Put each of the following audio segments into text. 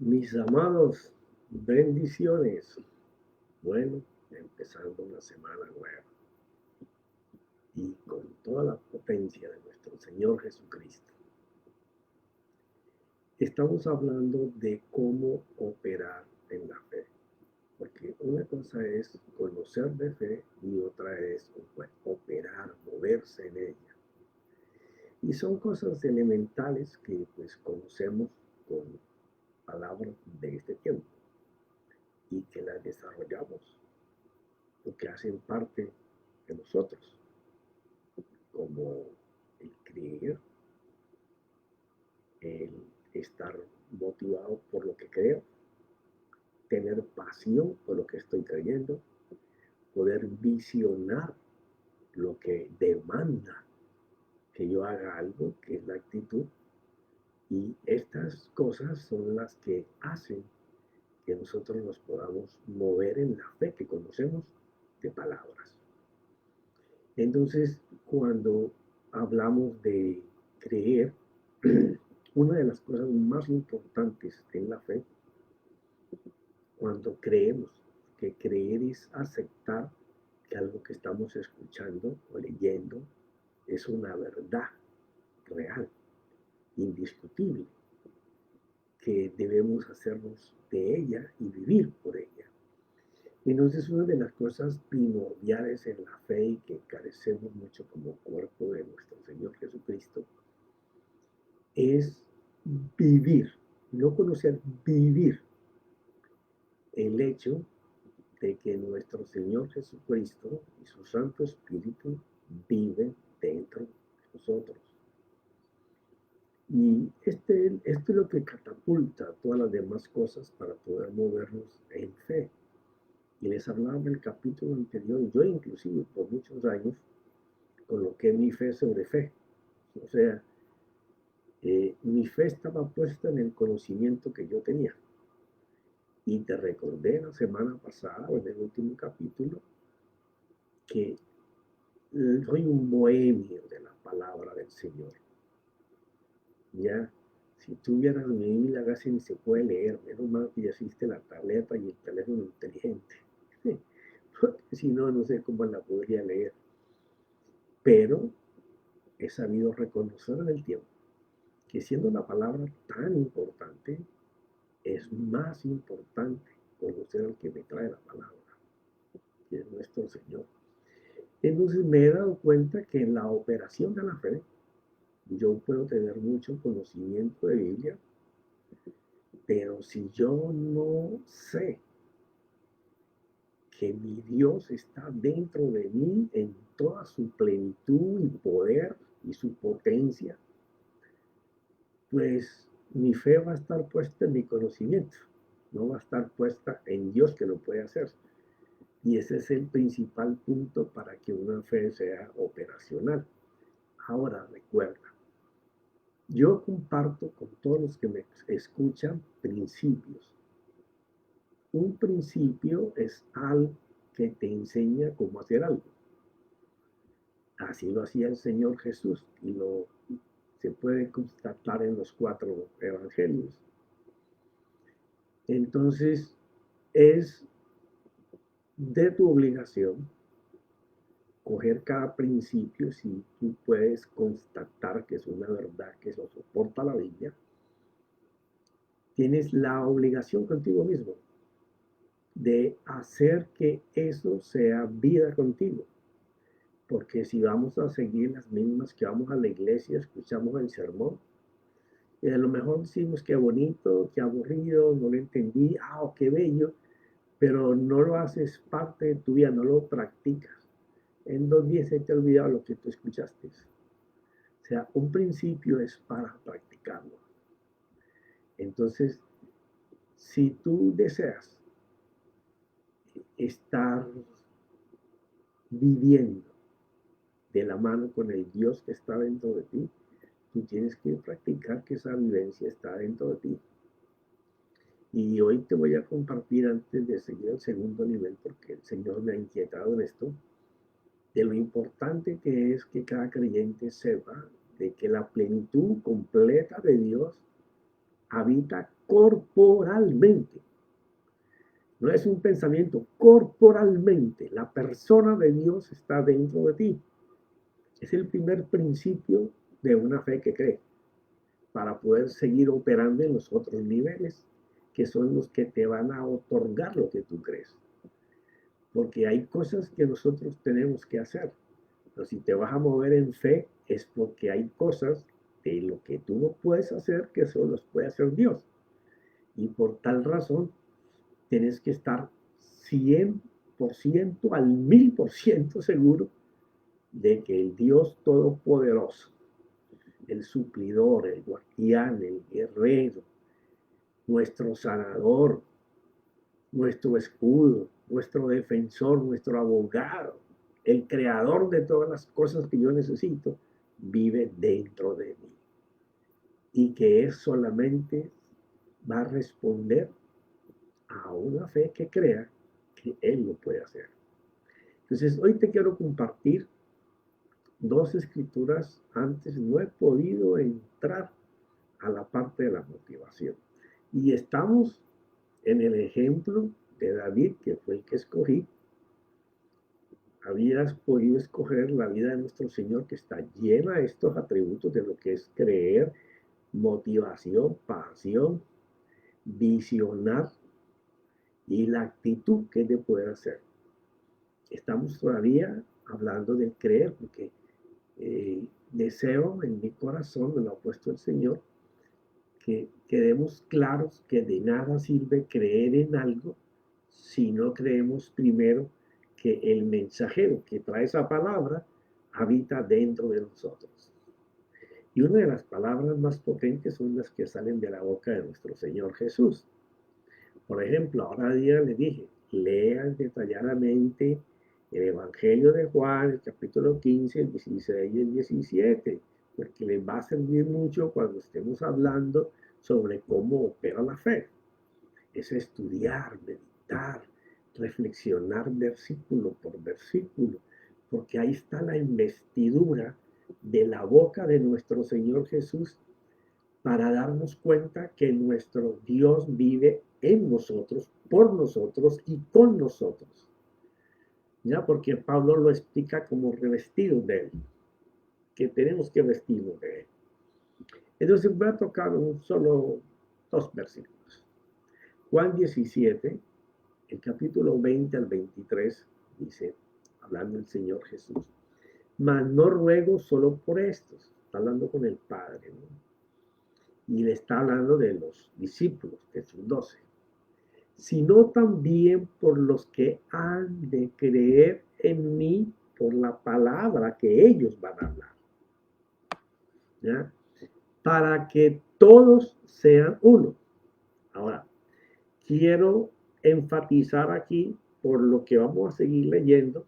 Mis amados, bendiciones. Bueno, empezando una semana nueva y con toda la potencia de nuestro Señor Jesucristo. Estamos hablando de cómo operar en la fe, porque una cosa es conocer de fe y otra es operar, moverse en ella. Y son cosas elementales que pues conocemos con palabras de este tiempo y que las desarrollamos porque hacen parte de nosotros, como el creer, el estar motivado por lo que creo, tener pasión por lo que estoy creyendo, poder visionar lo que demanda que yo haga algo, que es la actitud. Y estas cosas son las que hacen que nosotros nos podamos mover en la fe que conocemos de palabras. Entonces, cuando hablamos de creer, una de las cosas más importantes en la fe, cuando creemos, que creer es aceptar que algo que estamos escuchando o leyendo es una verdad real, indiscutible, que debemos hacernos de ella y vivir por ella. Entonces, una de las cosas primordiales en la fe y que carecemos mucho como cuerpo de nuestro Señor Jesucristo es vivir, no conocer, vivir el hecho de que nuestro Señor Jesucristo y su Santo Espíritu viven dentro de nosotros. Y esto es lo que catapulta todas las demás cosas para poder movernos en fe. Y les hablaba en el capítulo anterior, yo inclusive por muchos años coloqué mi fe sobre fe. O sea, mi fe estaba puesta en el conocimiento que yo tenía. Y te recordé la semana pasada, o en el último capítulo, que soy un bohemio de la palabra del Señor. Ya, si tú vieras mi Biblia, casi ni se puede leer, menos mal que ya existe la tableta y el teléfono inteligente. Porque si no, no sé cómo la podría leer. Pero he sabido reconocer en el tiempo que siendo la palabra tan importante, es más importante conocer al que me trae la palabra, que es nuestro Señor. Entonces me he dado cuenta que en la operación de la fe, yo puedo tener mucho conocimiento de Biblia, pero si yo no sé que mi Dios está dentro de mí en toda su plenitud y poder y su potencia, pues mi fe va a estar puesta en mi conocimiento, no va a estar puesta en Dios que lo puede hacer. Y ese es el principal punto para que una fe sea operacional. Ahora recuerda, yo comparto con todos los que me escuchan principios. Un principio es algo que te enseña cómo hacer algo. Así lo hacía el Señor Jesús y lo se puede constatar en los 4 evangelios. Entonces, es de tu obligación coger cada principio si tú puedes constatar que es una verdad que eso soporta la Biblia. Tienes la obligación contigo mismo de hacer que eso sea vida contigo. Porque si vamos a seguir las mismas que vamos a la iglesia, escuchamos el sermón, y a lo mejor decimos qué bonito, qué aburrido, no lo entendí, qué bello, pero no lo haces parte de tu vida, no lo practicas. En 2 días se te ha olvidado lo que tú escuchaste. O sea, un principio es para practicarlo. Entonces, si tú deseas estar viviendo de la mano con el Dios que está dentro de ti, tú tienes que practicar que esa vivencia está dentro de ti. Y hoy te voy a compartir, antes de seguir al segundo nivel, porque el Señor me ha inquietado en esto, de lo importante que es que cada creyente sepa de que la plenitud completa de Dios habita corporalmente. No es un pensamiento, corporalmente. La persona de Dios está dentro de ti. Es el primer principio de una fe que cree, para poder seguir operando en los otros niveles, que son los que te van a otorgar lo que tú crees. Porque hay cosas que nosotros tenemos que hacer. Pero si te vas a mover en fe, es porque hay cosas de lo que tú no puedes hacer que solo las puede hacer Dios. Y por tal razón, tienes que estar 100% al 1000% seguro de que el Dios Todopoderoso, el suplidor, el guardián, el guerrero, nuestro sanador, nuestro escudo, nuestro defensor, nuestro abogado, el creador de todas las cosas que yo necesito, vive dentro de mí. Y que es solamente va a responder a una fe que crea que Él lo puede hacer. Entonces, hoy te quiero compartir dos escrituras. Antes no he podido entrar a la parte de la motivación. Y estamos en el ejemplo de David, que fue el que escogí. Habías podido escoger la vida de nuestro Señor, que está llena de estos atributos de lo que es creer, motivación, pasión, visionar y la actitud que es de poder hacer. Estamos todavía hablando del creer, porque deseo en mi corazón, me lo ha puesto el Señor, que quedemos claros que de nada sirve creer en algo si no creemos primero que el mensajero que trae esa palabra habita dentro de nosotros. Y una de las palabras más potentes son las que salen de la boca de nuestro Señor Jesús. Por ejemplo, ahora día le dije, lean detalladamente el Evangelio de Juan, el capítulo 15, el 16 y el 17, porque les va a servir mucho cuando estemos hablando sobre cómo opera la fe. Es estudiar, meditar, reflexionar versículo por versículo, porque ahí está la investidura de la boca de nuestro Señor Jesús para darnos cuenta que nuestro Dios vive en nosotros, por nosotros y con nosotros. ¿Ya? Porque Pablo lo explica como revestidos de Él, que tenemos que vestirnos de Él. Entonces voy a tocar solo dos versículos. Juan 17, el capítulo 20 al 23, dice, hablando el Señor Jesús, mas no ruego solo por estos, está hablando con el Padre, ¿no? Y le está hablando de los discípulos, de sus 12, sino también por los que han de creer en mí por la palabra que ellos van a hablar, ¿ya? Para que todos sean uno. Ahora, quiero enfatizar aquí, por lo que vamos a seguir leyendo,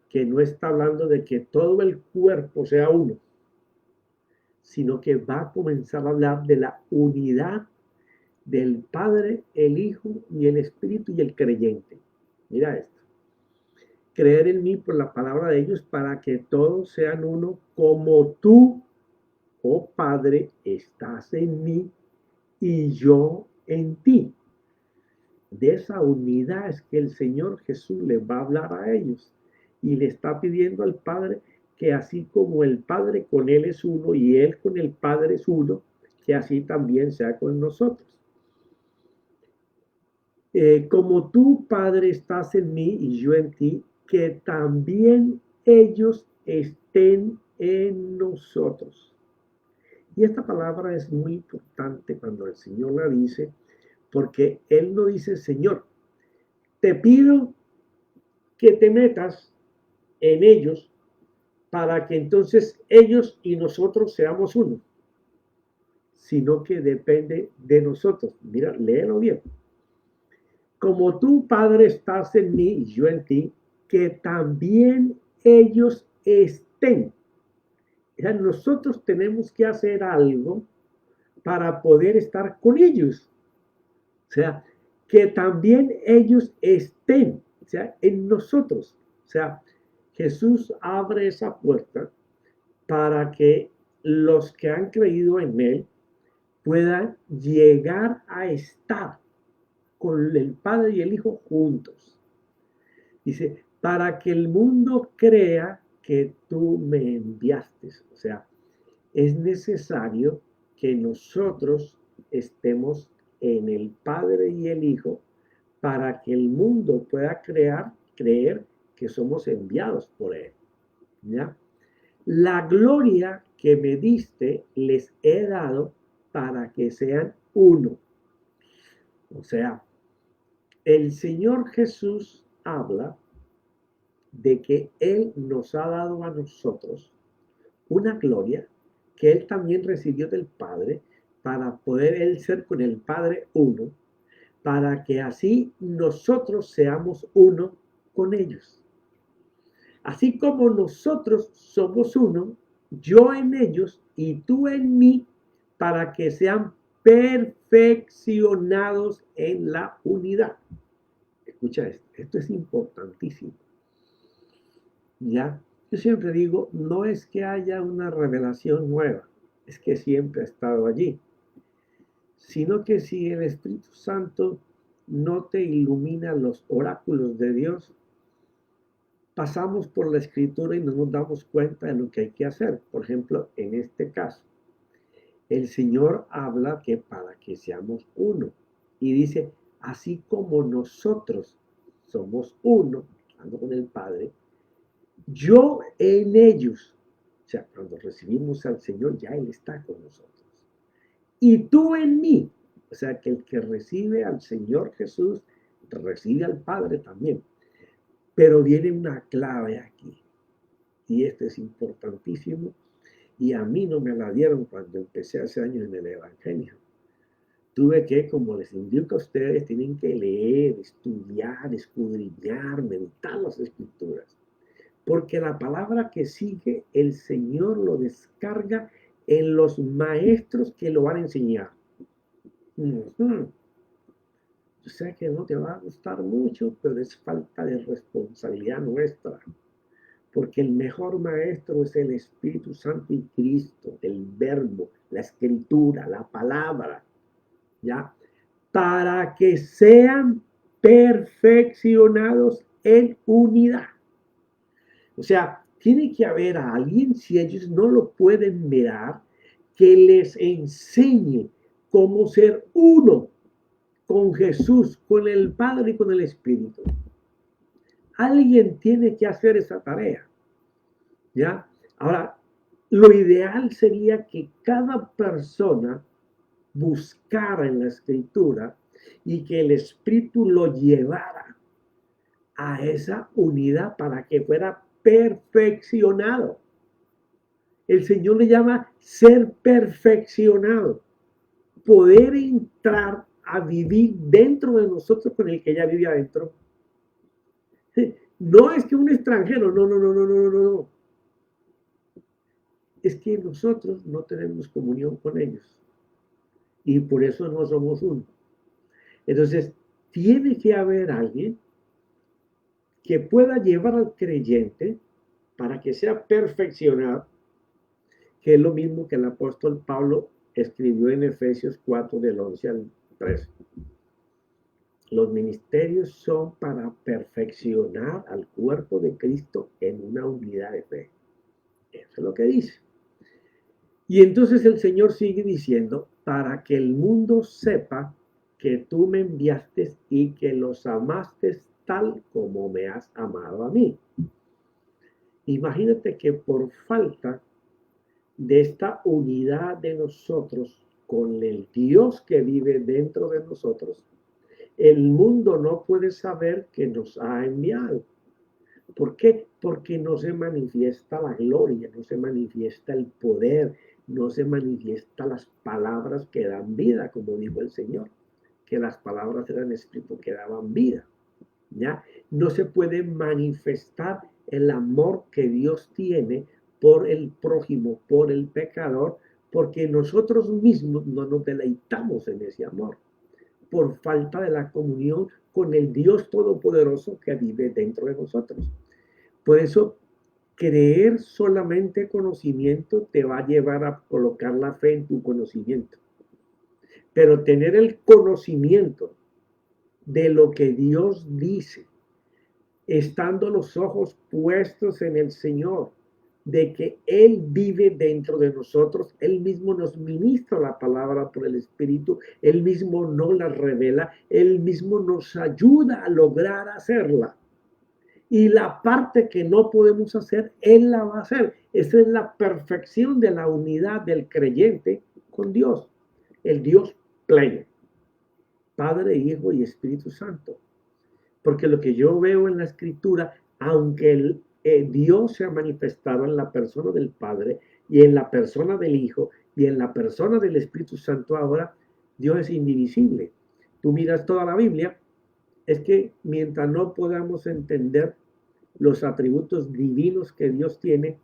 que no está hablando de que todo el cuerpo sea uno, sino que va a comenzar a hablar de la unidad del Padre, el Hijo y el Espíritu y el creyente. Mira esto. Creer en mí por la palabra de ellos para que todos sean uno como tú, oh Padre, estás en mí y yo en ti. De esa unidad es que el Señor Jesús les va a hablar a ellos y le está pidiendo al Padre que así como el Padre con Él es uno y Él con el Padre es uno, que así también sea con nosotros. Como tú, Padre, estás en mí y yo en ti, que también ellos estén en nosotros. Y esta palabra es muy importante cuando el Señor la dice, porque Él no dice, Señor, te pido que te metas en ellos para que entonces ellos y nosotros seamos uno, sino que depende de nosotros. Mira, léelo bien. Como tú, Padre, estás en mí y yo en ti, que también ellos estén. O sea, nosotros tenemos que hacer algo para poder estar con ellos. O sea, que también ellos estén, o sea, en nosotros. O sea, Jesús abre esa puerta para que los que han creído en Él puedan llegar a estar con el Padre y el Hijo juntos. Dice, para que el mundo crea que tú me enviaste. O sea, es necesario que nosotros estemos en el Padre y el Hijo para que el mundo pueda creer que somos enviados por Él. ¿Ya? La gloria que me diste les he dado para que sean uno. O sea, el Señor Jesús habla de que Él nos ha dado a nosotros una gloria que Él también recibió del Padre para poder Él ser con el Padre uno, para que así nosotros seamos uno con ellos. Así como nosotros somos uno, yo en ellos y tú en mí, para que sean perfeccionados en la unidad. Escucha esto es importantísimo. ¿Ya? Yo siempre digo, no es que haya una revelación nueva, es que siempre ha estado allí, sino que si el Espíritu Santo no te ilumina los oráculos de Dios, pasamos por la escritura y no nos damos cuenta de lo que hay que hacer. Por ejemplo, en este caso, el Señor habla que para que seamos uno, y dice, así como nosotros somos uno, hablando con el Padre, yo en ellos, o sea, cuando recibimos al Señor, ya Él está con nosotros. Y tú en mí, o sea, que el que recibe al Señor Jesús, recibe al Padre también. Pero viene una clave aquí, y esto es importantísimo, y a mí no me la dieron cuando empecé hace años en el Evangelio. Tuve que, como les indico a ustedes, tienen que leer, estudiar, escudriñar, meditar las Escrituras. Porque la palabra que sigue, el Señor lo descarga en los maestros que lo van a enseñar. Yo sé que no te va a gustar mucho, pero es falta de responsabilidad nuestra. Porque el mejor maestro es el Espíritu Santo y Cristo, el verbo, la escritura, la palabra, ¿ya? Para que sean perfeccionados en unidad. O sea, tiene que haber a alguien, si ellos no lo pueden mirar, que les enseñe cómo ser uno con Jesús, con el Padre y con el Espíritu. Alguien tiene que hacer esa tarea. ¿Ya? Ahora, lo ideal sería que cada persona buscara en la escritura y que el Espíritu lo llevara a esa unidad para que fuera perfeccionado. El Señor le llama ser perfeccionado, poder entrar a vivir dentro de nosotros con el que ya vive adentro. No es que un extranjero, no. Es que nosotros no tenemos comunión con ellos y por eso no somos uno. Entonces, tiene que haber alguien que pueda llevar al creyente para que sea perfeccionado, que es lo mismo que el apóstol Pablo escribió en Efesios 4 del 11 al 13. Los ministerios son para perfeccionar al cuerpo de Cristo en una unidad de fe. Eso es lo que dice. Y entonces el Señor sigue diciendo, para que el mundo sepa que tú me enviaste y que los amaste tal como me has amado a mí. Imagínate que por falta de esta unidad de nosotros con el Dios que vive dentro de nosotros, el mundo no puede saber que nos ha enviado. ¿Por qué? Porque no se manifiesta la gloria, no se manifiesta el poder, no se manifiesta las palabras que dan vida, como dijo el Señor, que las palabras eran espíritu que daban vida. ¿Ya? No se puede manifestar el amor que Dios tiene por el prójimo, por el pecador, porque nosotros mismos no nos deleitamos en ese amor, por falta de la comunión con el Dios Todopoderoso que vive dentro de nosotros. Por eso, creer solamente conocimiento te va a llevar a colocar la fe en tu conocimiento. pero tener el conocimiento de lo que Dios dice, estando los ojos puestos en el Señor, de que Él vive dentro de nosotros, Él mismo nos ministra la palabra por el Espíritu, Él mismo nos la revela, Él mismo nos ayuda a lograr hacerla. Y la parte que no podemos hacer, Él la va a hacer. Esa es la perfección de la unidad del creyente con Dios, el Dios pleno, Padre, Hijo y Espíritu Santo. Porque lo que yo veo en la Escritura, aunque Dios se ha manifestado en la persona del Padre y en la persona del Hijo y en la persona del Espíritu Santo ahora, Dios es indivisible. Tú miras toda la Biblia, es que mientras no podamos entender los atributos divinos que Dios tiene,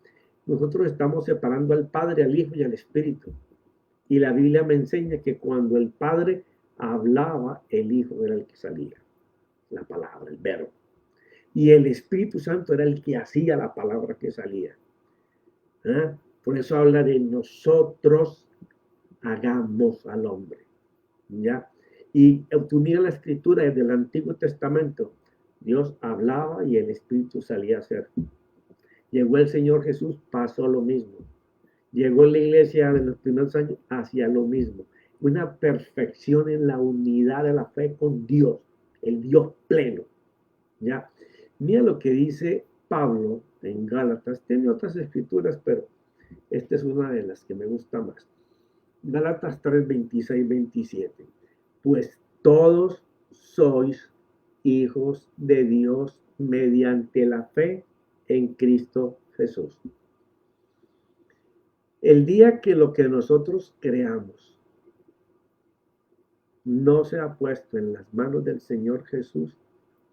nosotros estamos separando al Padre, al Hijo y al Espíritu. Y la Biblia me enseña que cuando el Padre hablaba, el Hijo era el que salía, la palabra, el verbo. Y el Espíritu Santo era el que hacía la palabra que salía. ¿Ah? Por eso habla de nosotros hagamos al hombre. ¿Ya? Y tú miras la escritura desde el Antiguo Testamento. Dios hablaba y el Espíritu salía a hacer. Llegó el Señor Jesús, pasó lo mismo. Llegó la iglesia de los primeros años, hacia lo mismo. Una perfección en la unidad de la fe con Dios, el Dios pleno. ¿Ya? Mira lo que dice Pablo en Gálatas. Tiene otras escrituras, pero esta es una de las que me gusta más. Gálatas 3, 26, 27. Pues todos sois hijos de Dios mediante la fe en Cristo Jesús. El día que lo que nosotros creamos no se ha puesto en las manos del Señor Jesús,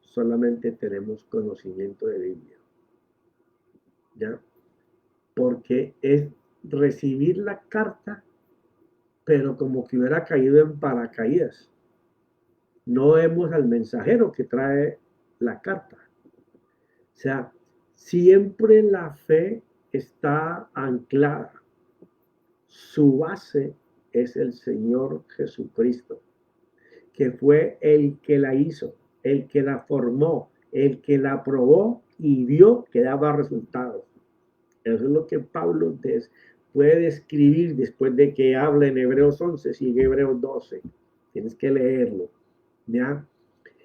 solamente tenemos conocimiento de Biblia. ¿Ya? Porque es recibir la carta, pero como que hubiera caído en paracaídas. No vemos al mensajero que trae la carta. O sea, siempre la fe está anclada. Su base es el Señor Jesucristo, que fue el que la hizo, el que la formó, el que la aprobó y vio que daba resultados. Eso es lo que Pablo puede describir después de que habla en Hebreos 11 y en Hebreos 12. Tienes que leerlo. ¿Ya?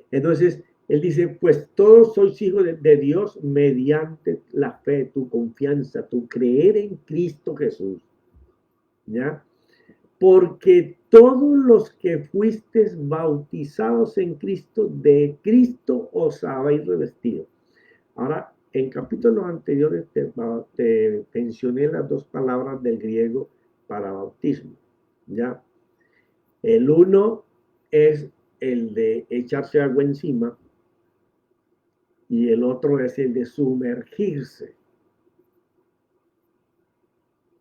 Entonces, él dice, pues todos sois hijos de Dios mediante la fe, tu confianza, tu creer en Cristo Jesús. ¿Ya? Porque todos los que fuisteis bautizados en Cristo, de Cristo os habéis revestido. Ahora, en capítulos anteriores te mencioné las dos palabras del griego para bautismo. ¿Ya? El uno es el de echarse agua encima y el otro es el de sumergirse.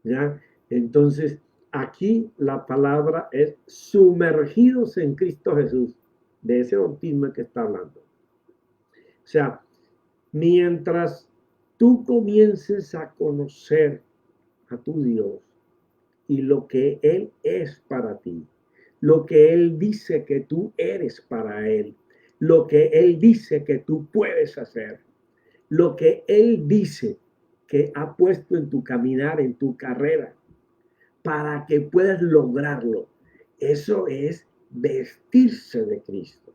¿Ya? Entonces, aquí la palabra es sumergidos en Cristo Jesús, de ese bautismo que está hablando. O sea, mientras tú comiences a conocer a tu Dios y lo que Él es para ti, lo que Él dice que tú eres para Él, lo que Él dice que tú puedes hacer, lo que Él dice que ha puesto en tu caminar, en tu carrera, para que puedas lograrlo. Eso es vestirse de Cristo.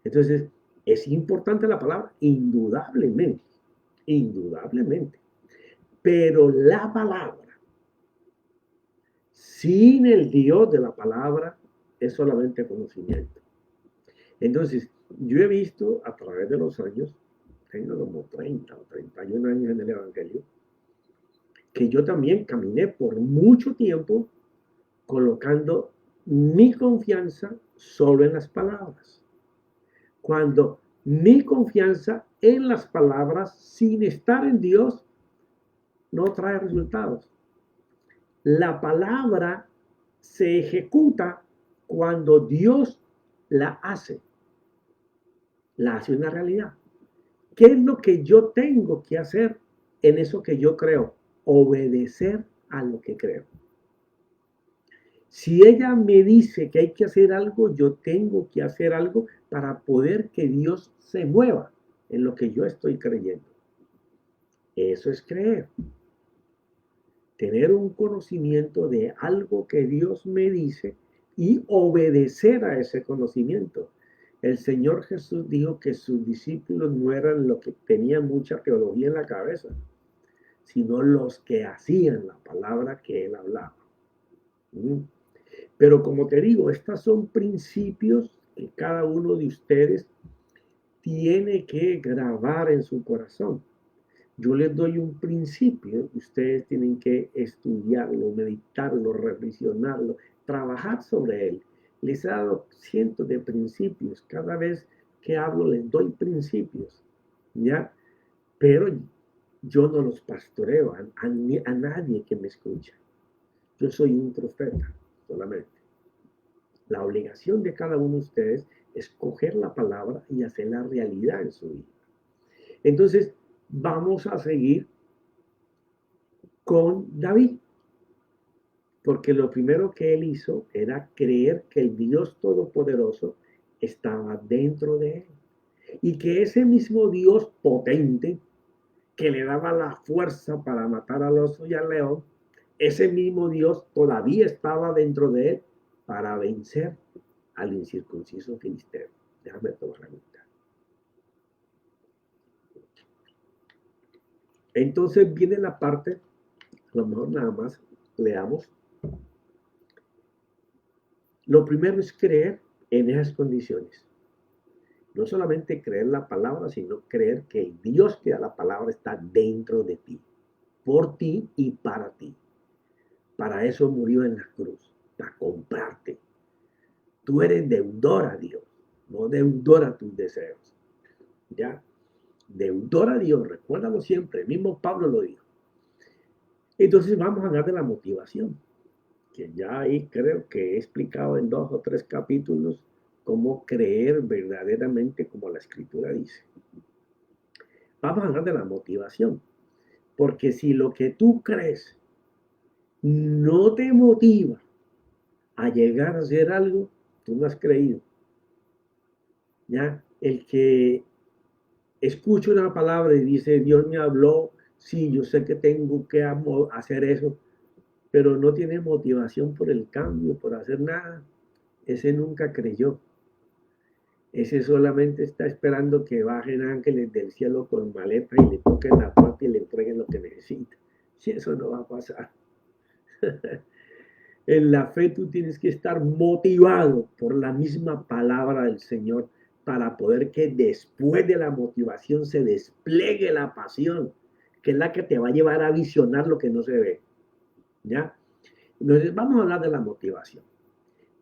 Entonces, es importante la palabra, indudablemente, indudablemente. Pero la palabra, sin el Dios de la palabra, es solamente conocimiento. Entonces, yo he visto a través de los años, tengo como 30 o 31 años en el Evangelio, que yo también caminé por mucho tiempo colocando mi confianza solo en las palabras. Cuando mi confianza en las palabras, sin estar en Dios, no trae resultados. La palabra se ejecuta cuando Dios la hace una realidad. ¿Qué es lo que yo tengo que hacer en eso que yo creo? Obedecer a lo que creo. Si ella me dice que hay que hacer algo, yo tengo que hacer algo para poder que Dios se mueva en lo que yo estoy creyendo. Eso es creer. Tener un conocimiento de algo que Dios me dice y obedecer a ese conocimiento. El Señor Jesús dijo que sus discípulos no eran los que tenían mucha teología en la cabeza, sino los que hacían la palabra que Él hablaba. Pero como te digo, estos son principios que cada uno de ustedes tiene que grabar en su corazón. Yo les doy un principio, ustedes tienen que estudiarlo, meditarlo, revisionarlo, trabajar sobre él. Les he dado cientos de principios. Cada vez que hablo les doy principios, ¿ya? Pero yo no los pastoreo a nadie que me escucha. Yo soy un profeta solamente. La obligación de cada uno de ustedes es coger la palabra y hacerla realidad en su vida. Entonces, vamos a seguir con David, porque lo primero que él hizo era creer que el Dios Todopoderoso estaba dentro de él y que ese mismo Dios potente que le daba la fuerza para matar al oso y al león, ese mismo Dios todavía estaba dentro de él para vencer al incircunciso filisteo. Déjame tomar la mitad. Entonces viene la parte, a lo mejor nada más leamos. Lo primero es creer en esas condiciones. No solamente creer la palabra, sino creer que el Dios que da la palabra está dentro de ti, por ti y para ti. Para eso murió en la cruz, para comprarte. Tú eres deudor a Dios, no deudor a tus deseos. ¿Ya? Deudor a Dios, recuérdalo siempre, el mismo Pablo lo dijo. Entonces vamos a hablar de la motivación, que ya ahí creo que he explicado en 2 o 3 capítulos cómo creer verdaderamente como la Escritura dice. Vamos a hablar de la motivación, porque si lo que tú crees no te motiva a llegar a hacer algo, tú no has creído. ¿Ya? El que escucha una palabra y dice, Dios me habló, sí, yo sé que tengo que hacer eso, pero no tiene motivación por el cambio, por hacer nada, ese nunca creyó. Ese solamente está esperando que bajen ángeles del cielo con maleta y le toquen la puerta y le entreguen lo que necesita. Si eso no va a pasar. En la fe tú tienes que estar motivado por la misma palabra del Señor para poder que después de la motivación se despliegue la pasión, que es la que te va a llevar a visionar lo que no se ve. ¿Ya? Entonces vamos a hablar de la motivación.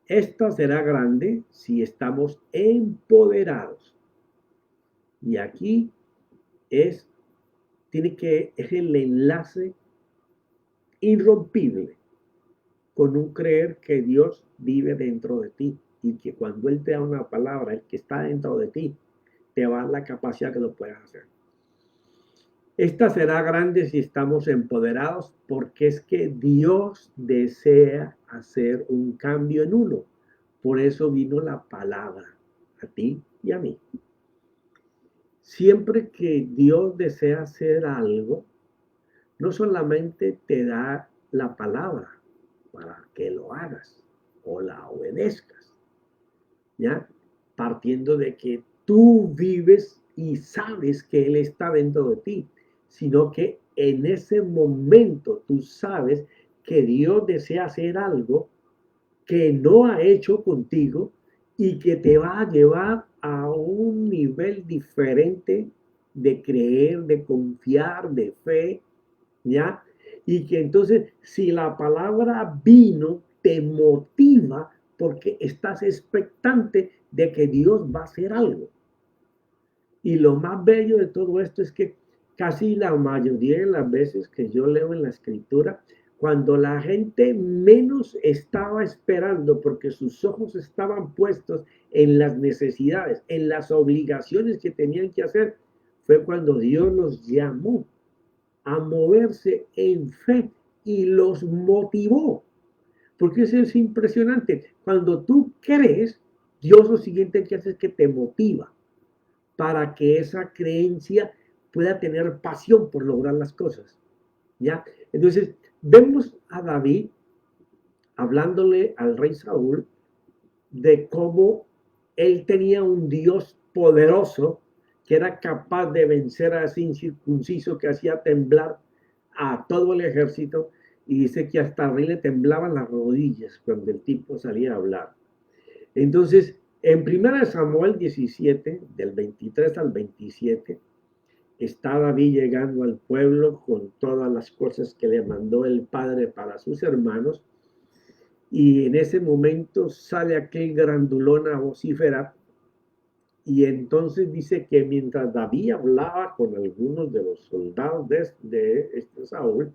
Esta será grande si estamos empoderados. Y aquí es el enlace irrompible con un creer que Dios vive dentro de ti y que cuando Él te da una palabra, el que está dentro de ti, te va a dar la capacidad que lo puedas hacer. Esta será grande si estamos empoderados porque es que Dios desea hacer un cambio en uno. Por eso vino la palabra a ti y a mí. Siempre que Dios desea hacer algo, no solamente te da la palabra para que lo hagas o la obedezcas, ¿ya? Partiendo de que tú vives y sabes que Él está dentro de ti, sino que en ese momento tú sabes que Dios desea hacer algo que no ha hecho contigo y que te va a llevar a un nivel diferente de creer, de confiar, de fe, ¿ya? Y que entonces si la palabra vino, te motiva porque estás expectante de que Dios va a hacer algo. Y lo más bello de todo esto es que casi la mayoría de las veces que yo leo en la escritura, cuando la gente menos estaba esperando, porque sus ojos estaban puestos en las necesidades, en las obligaciones que tenían que hacer, fue cuando Dios los llamó a moverse en fe y los motivó Porque eso es impresionante. Cuando tú crees, Dios lo siguiente que hace es que te motiva para que esa creencia pueda tener pasión por lograr las cosas. ¿Ya? Entonces, vemos a David hablándole al rey Saúl de cómo él tenía un Dios poderoso que era capaz de vencer a ese incircunciso que hacía temblar a todo el ejército, y dice que hasta el rey le temblaban las rodillas cuando el tipo salía a hablar. Entonces, en 1 Samuel 17, del 23 al 27, está David llegando al pueblo con todas las cosas que le mandó el padre para sus hermanos, y en ese momento sale aquel grandulón a vociferar, y entonces dice que mientras David hablaba con algunos de los soldados de este Saúl,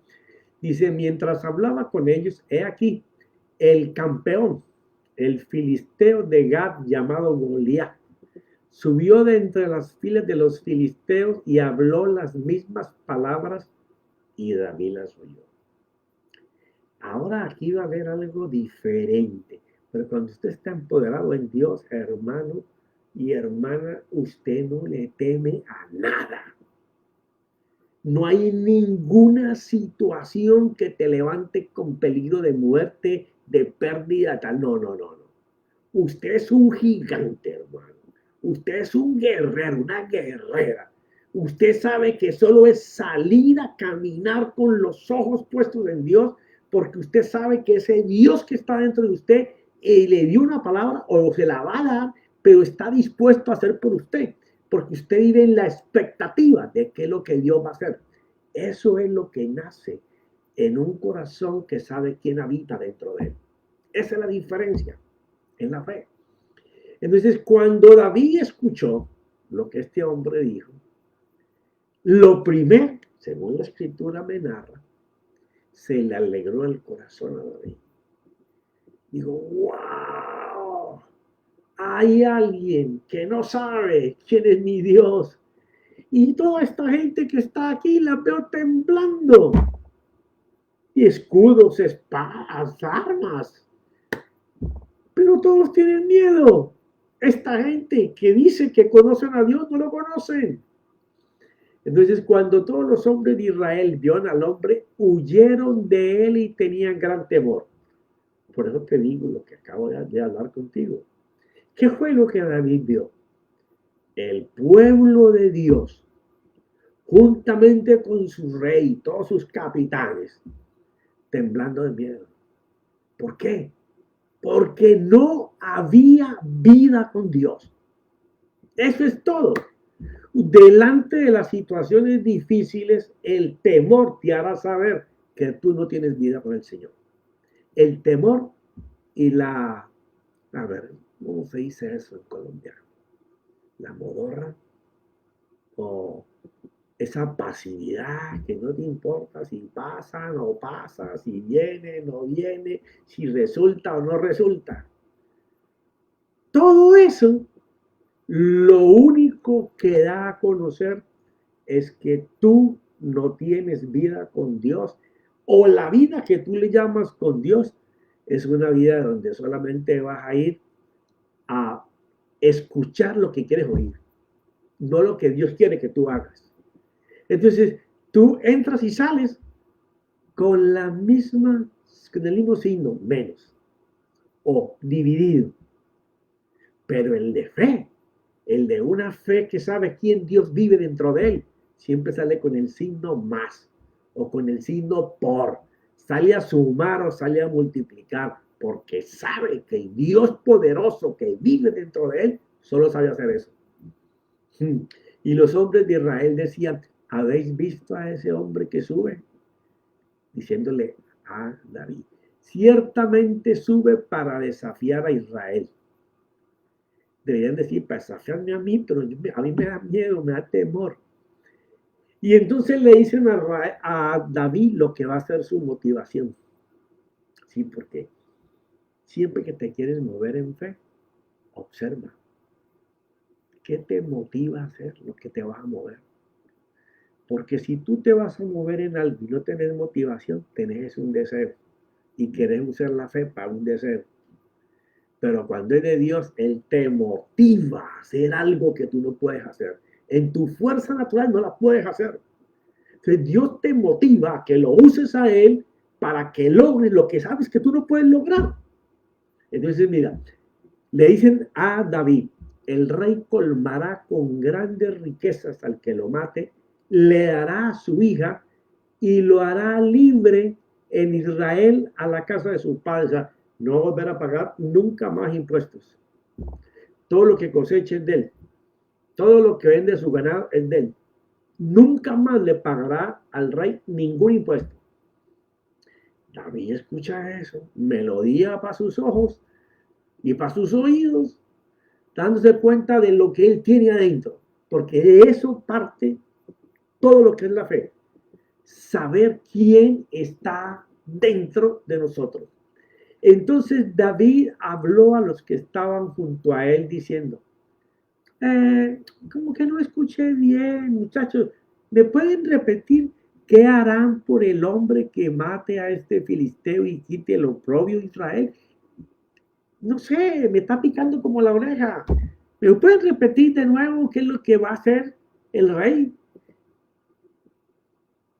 dice, mientras hablaba con ellos, he aquí, el campeón, el filisteo de Gad llamado Goliat, subió de entre las filas de los filisteos y habló las mismas palabras, y David las oyó. Ahora aquí va a haber algo diferente, pero cuando usted está empoderado en Dios, hermano y hermana, usted no le teme a nada. No hay ninguna situación que te levante con peligro de muerte, de pérdida, tal. No, no, no, no. Usted es un gigante, hermano. Usted es un guerrero, una guerrera. Usted sabe que solo es salir a caminar con los ojos puestos en Dios, porque usted sabe que ese Dios que está dentro de usted le dio una palabra o se la va a dar, pero está dispuesto a hacer por usted, porque usted vive en la expectativa de qué es lo que Dios va a hacer. Eso es lo que nace en un corazón que sabe quién habita dentro de él. Esa es la diferencia en la fe. Entonces, cuando David escuchó lo que este hombre dijo, lo primero, según la escritura me narra, se le alegró el corazón a David. Digo, wow, hay alguien que no sabe quién es mi Dios. Y toda esta gente que está aquí la veo temblando. Y escudos, espadas, armas. Pero todos tienen miedo. Esta gente que dice que conocen a Dios no lo conocen. Entonces, cuando todos los hombres de Israel vieron al hombre, huyeron de él y tenían gran temor. Por eso te digo lo que acabo de hablar contigo. ¿Qué fue lo que David vio? El pueblo de Dios, juntamente con su rey, todos sus capitanes, temblando de miedo. ¿Por qué? Porque no había vida con Dios. Eso es todo. Delante de las situaciones difíciles, el temor te hará saber que tú no tienes vida con el Señor. El temor y a ver, ¿cómo se dice eso en Colombia? La modorra o esa pasividad que no te importa si pasa, no pasa, si viene, no viene, si resulta o no resulta. Todo eso, lo único que da a conocer es que tú no tienes vida con Dios, o la vida que tú le llamas con Dios es una vida donde solamente vas a ir a escuchar lo que quieres oír, no lo que Dios quiere que tú hagas. Entonces, tú entras y sales con con el mismo signo, menos, o dividido. Pero el de fe, el de una fe que sabe quién Dios vive dentro de él, siempre sale con el signo más o con el signo por. Sale a sumar o sale a multiplicar, porque sabe que el Dios poderoso que vive dentro de él solo sabe hacer eso. Y los hombres de Israel decían, ¿habéis visto a ese hombre que sube? Diciéndole a David, ciertamente sube para desafiar a Israel. Deberían decir, para desafiarme a mí, pero a mí me da miedo, me da temor. Y entonces le dicen a David lo que va a ser su motivación. Sí, porque siempre que te quieres mover en fe, observa. ¿Qué te motiva a hacer lo que te vas a mover? Porque si tú te vas a mover en algo y no tenés motivación, tenés un deseo. y querés usar la fe para un deseo. Pero cuando es de Dios, Él te motiva a hacer algo que tú no puedes hacer. En tu fuerza natural no la puedes hacer. Entonces Dios te motiva a que lo uses a Él para que logres lo que sabes que tú no puedes lograr. Entonces, mira, le dicen a David, el rey colmará con grandes riquezas al que lo mate, le dará a su hija y lo hará libre en Israel a la casa de su padre. O sea, no volverá a pagar nunca más impuestos. Todo lo que coseche es de él. Todo lo que vende su ganado es de él. Nunca más le pagará al rey ningún impuesto. David escucha eso, melodía para sus ojos y para sus oídos, dándose cuenta de lo que él tiene adentro, porque de eso parte todo lo que es la fe. Saber quién está dentro de nosotros. Entonces David habló a los que estaban junto a él diciendo, como que no escuché bien, muchachos, ¿me pueden repetir qué harán por el hombre que mate a este filisteo y quite el oprobio de Israel? No sé, me está picando como la oreja. ¿Me pueden repetir de nuevo qué es lo que va a hacer el rey?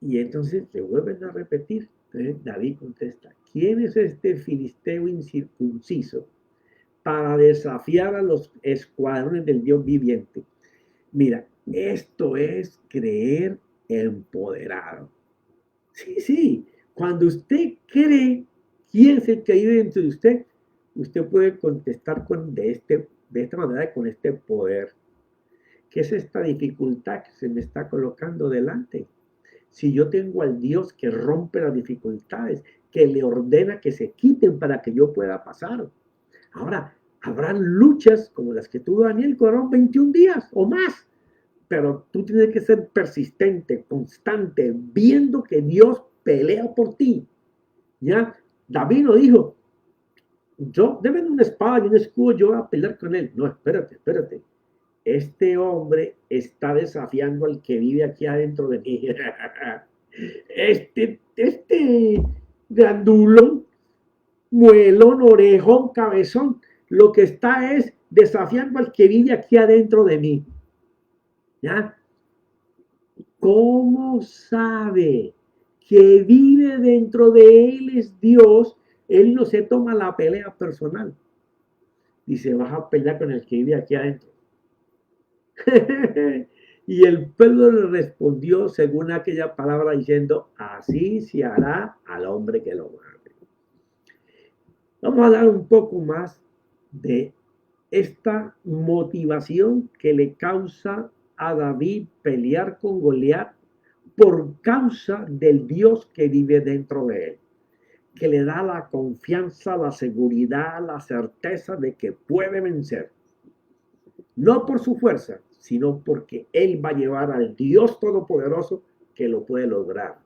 Y entonces le vuelven a repetir. Entonces David contesta, ¿quién es este filisteo incircunciso para desafiar a los escuadrones del Dios viviente? Mira, esto es creer empoderado. Sí, sí, cuando usted cree quién es el que vive dentro de usted, usted puede contestar de esta manera, con este poder. ¿Qué es esta dificultad que se me está colocando delante? Si yo tengo al Dios que rompe las dificultades, que le ordena que se quiten para que yo pueda pasar. Ahora, habrán luchas como las que tuvo Daniel, que fueron 21 días o más, pero tú tienes que ser persistente, constante, viendo que Dios pelea por ti. ¿Ya? David no dijo, yo, deme una espada y un escudo, yo voy a pelear con él. No, espérate. Este hombre está desafiando al que vive aquí adentro de mí. Este grandulón, muelón, orejón, cabezón, lo que está es desafiando al que vive aquí adentro de mí. ¿Ya? ¿Cómo sabe que vive dentro de él es Dios? Él no se toma la pelea personal. Dice, vas a pelear con el que vive aquí adentro. Y el pueblo le respondió según aquella palabra diciendo, así se hará al hombre que lo mate. Vamos a hablar un poco más de esta motivación que le causa a David pelear con Goliat por causa del Dios que vive dentro de él, que le da la confianza, la seguridad, la certeza de que puede vencer. No por su fuerza, sino porque Él va a llevar al Dios Todopoderoso que lo puede lograr.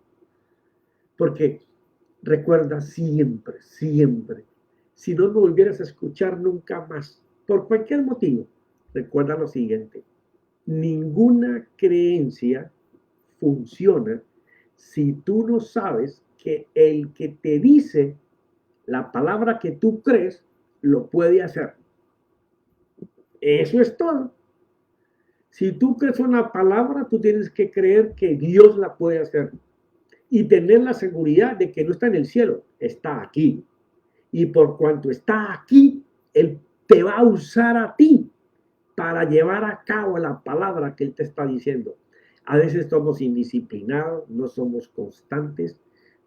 Porque recuerda siempre, si no lo volvieras a escuchar nunca más, por cualquier motivo, recuerda lo siguiente, ninguna creencia funciona si tú no sabes que el que te dice la palabra que tú crees, lo puede hacer. Eso es todo. Si tú crees una palabra, tú tienes que creer que Dios la puede hacer y tener la seguridad de que no está en el cielo, está aquí. Y por cuanto está aquí, Él te va a usar a ti para llevar a cabo la palabra que Él te está diciendo. A veces somos indisciplinados, no somos constantes,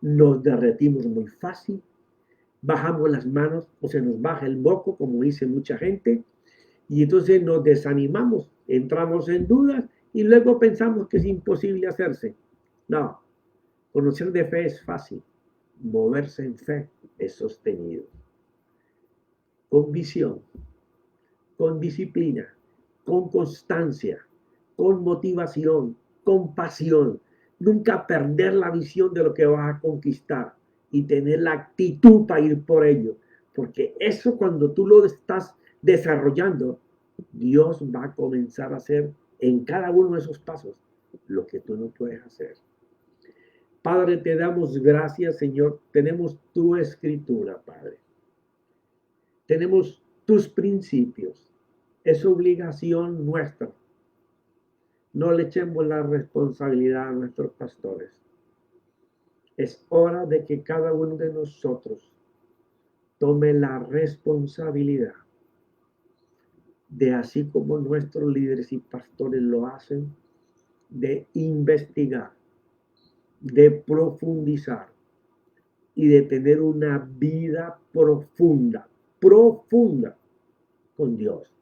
nos derretimos muy fácil, bajamos las manos o se nos baja el moco, como dice mucha gente, y entonces nos desanimamos, entramos en dudas y luego pensamos que es imposible hacerse. No, conocer de fe es fácil, moverse en fe es sostenido. Con visión, con disciplina, con constancia, con motivación, con pasión. Nunca perder la visión de lo que vas a conquistar y tener la actitud para ir por ello. Porque eso cuando tú lo estás desarrollando, Dios va a comenzar a hacer en cada uno de esos pasos lo que tú no puedes hacer. Padre, te damos gracias, Señor. Tenemos tu escritura, Padre. Tenemos tus principios. Es obligación nuestra. No le echemos la responsabilidad a nuestros pastores. Es hora de que cada uno de nosotros tome la responsabilidad de, así como nuestros líderes y pastores lo hacen, de investigar, de profundizar y de tener una vida profunda con Dios.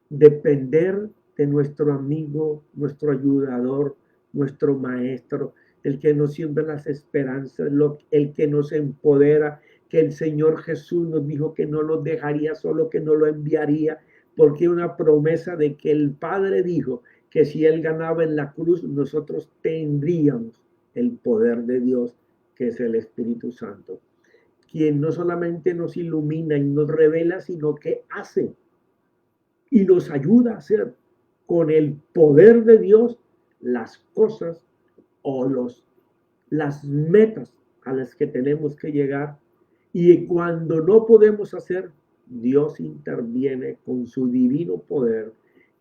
Depender de nuestro amigo, nuestro ayudador, nuestro maestro, el que nos siembra las esperanzas, el que nos empodera, que el Señor Jesús nos dijo que no nos dejaría solo, que no lo enviaría, porque una promesa de que el Padre dijo que si Él ganaba en la cruz, nosotros tendríamos el poder de Dios, que es el Espíritu Santo, quien no solamente nos ilumina y nos revela, sino que hace y nos ayuda a hacer con el poder de Dios las cosas o las metas a las que tenemos que llegar. Y cuando no podemos hacer, Dios interviene con su divino poder,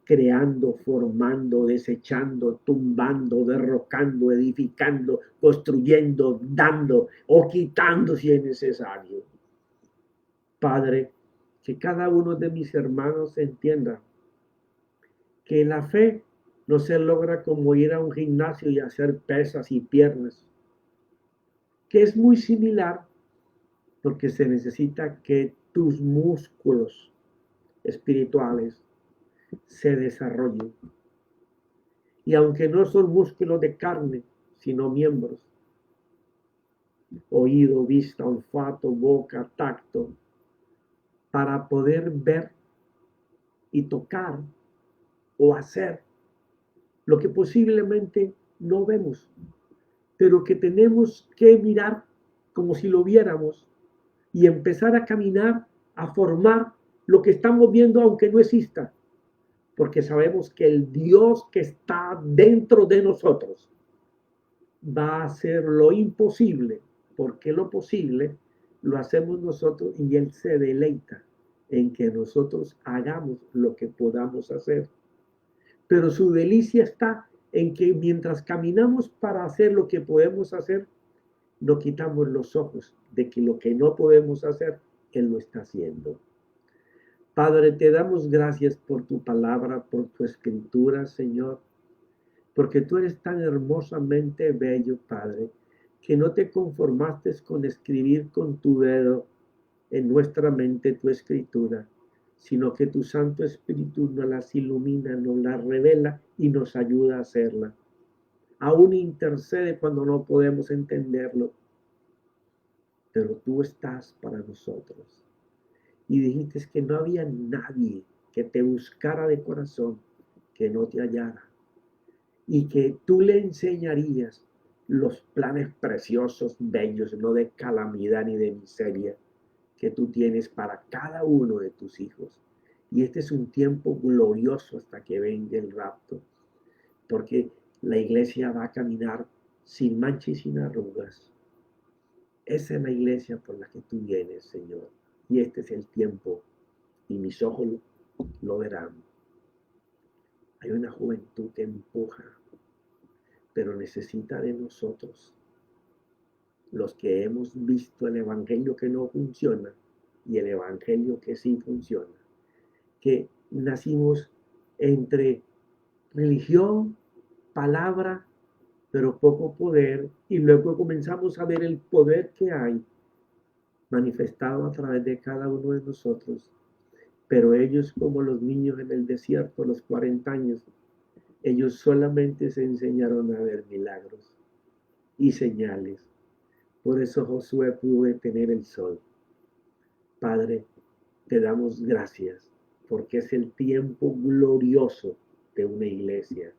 creando, formando, desechando, tumbando, derrocando, edificando, construyendo, dando o quitando si es necesario. Padre, que cada uno de mis hermanos entienda que la fe no se logra como ir a un gimnasio y hacer pesas y piernas, que es muy similar porque se necesita que tus músculos espirituales se desarrollen. Y aunque no son músculos de carne, sino miembros, oído, vista, olfato, boca, tacto, para poder ver y tocar o hacer lo que posiblemente no vemos, pero que tenemos que mirar como si lo viéramos y empezar a caminar, a formar lo que estamos viendo aunque no exista, porque sabemos que el Dios que está dentro de nosotros va a hacer lo imposible, porque lo posible lo hacemos nosotros y Él se deleita en que nosotros hagamos lo que podamos hacer. Pero su delicia está en que mientras caminamos para hacer lo que podemos hacer, no quitamos los ojos de que lo que no podemos hacer, Él lo está haciendo. Padre, te damos gracias por tu palabra, por tu escritura, Señor, porque tú eres tan hermosamente bello, Padre, que no te conformaste con escribir con tu dedo en nuestra mente tu escritura, sino que tu Santo Espíritu nos las ilumina, nos las revela y nos ayuda a hacerla. Aún intercede cuando no podemos entenderlo, pero tú estás para nosotros. Y dijiste que no había nadie que te buscara de corazón que no te hallara, y que tú le enseñarías los planes preciosos, bellos, no de calamidad ni de miseria, que tú tienes para cada uno de tus hijos. Y este es un tiempo glorioso hasta que venga el rapto, porque la iglesia va a caminar sin mancha y sin arrugas. Esa es la iglesia por la que tú vienes, Señor. Y este es el tiempo, y mis ojos lo verán. Hay una juventud que empuja, pero necesita de nosotros, los que hemos visto el evangelio que no funciona y el evangelio que sí funciona, que nacimos entre religión, palabra, pero poco poder, y luego comenzamos a ver el poder que hay manifestado a través de cada uno de nosotros. Pero ellos, como los niños en el desierto, los 40 años, ellos solamente se enseñaron a ver milagros y señales. Por eso Josué pudo detener el sol. Padre, te damos gracias porque es el tiempo glorioso de una iglesia.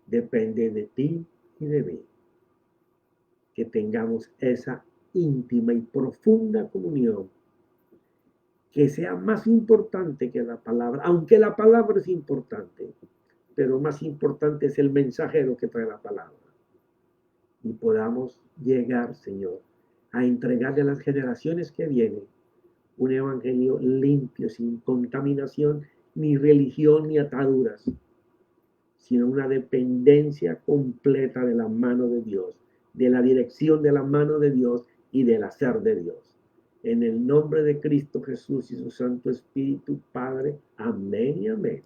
Depende de ti y de mí. Que tengamos esa íntima y profunda comunión que sea más importante que la palabra, aunque la palabra es importante, pero más importante es el mensajero que trae la palabra. y podamos llegar, Señor, a entregarle a las generaciones que vienen un evangelio limpio, sin contaminación, ni religión, ni ataduras, sino una dependencia completa de la mano de Dios, de la dirección de la mano de Dios y del hacer de Dios. En el nombre de Cristo Jesús y su Santo Espíritu, Padre, amén y amén.